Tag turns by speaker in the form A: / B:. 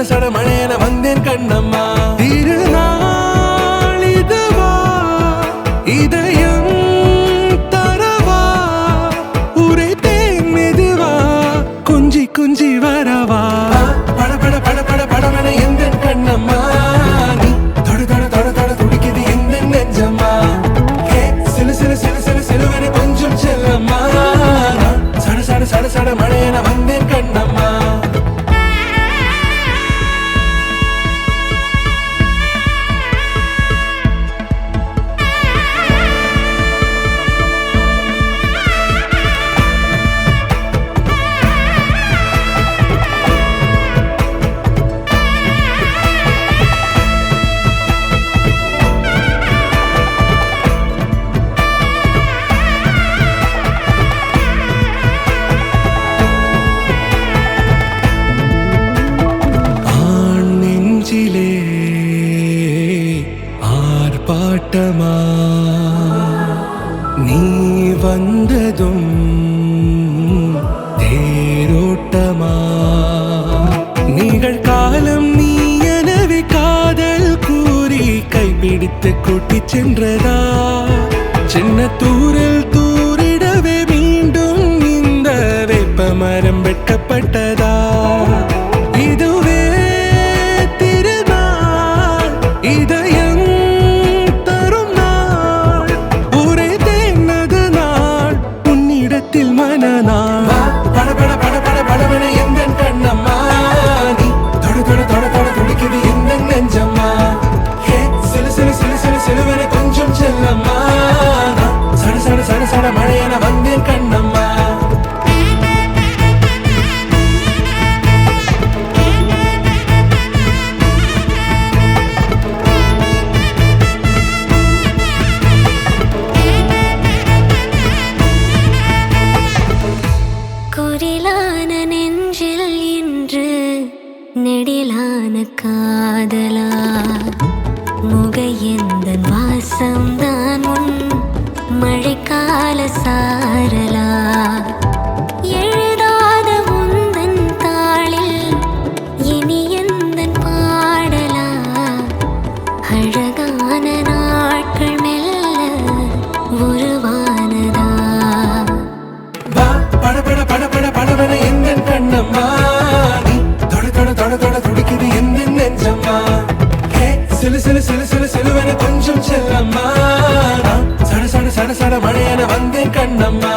A: சட மழையன வந்தேன் கண்ணம்மா. திருநாள் இதுவா இதயம் தரவா உரைத்தேன் மெதுவா கொஞ்சி கொஞ்சி வரவா பட பட பட பட படவன எந்த கண்ணம்மா. நீ தொட தொட தொட தொட துடிக்குது எந்த நெஞ்சம்மா. சிலு சிலு சிலு சிலு சிலுவனை கொஞ்சம் செல்லம்மா. சட சட சட சட மழையன வந்தேன் கண்ணம்மா. ஆர்ப்பாட்டமா நீ வந்ததும் தேரோட்டமா நிகழ்காலம் நீ எனவே காதல் கூறி கைப்பிடித்து கூட்டிச் சென்றதா. சின்ன தூரில் தூரிடவே மீண்டும் இந்த வேப்ப மரம் வெட்கப்பட்டதா. இதுவே திருநாள் இதயம் தரும் நாள் உரைத்தேனது நாள் உன்னிடத்தில் மனநாள். பட பட பட பட படவன எந்த கண்ணம்மா. நீ தொட தொட தொட தொட துடிக்குது எந்த நெஞ்சம்மா. சிலு சிலு சிலு சிலு சிலுவன கொஞ்சம் செல்லம்மா. சட சட சட சட மழையன வந்தேன் கண்ணம்மா.
B: குரிலான நெஞ்சில் இன்று நெடிலான காதலா முகையெந்தன் வாசம்தான் உன் மழைக்கால சாரலா. எழுதாத உந்தன் தாளில் இனி எந்தன் பாடலா. அழகான நாட்கள் மெல்ல உருவானதா.
A: பட பட பட பட படவன எந்த கண்ணம்மா. நீ தொட தொட தொட தொட துடிக்குது எந்த நெஞ்சம்மா. சிலு சிலு சிலு சிலு சிலுவன கொஞ்சம் செல்லம்மா. சட சட சட சட மழையன வந்தேன் கண்ணம்மா.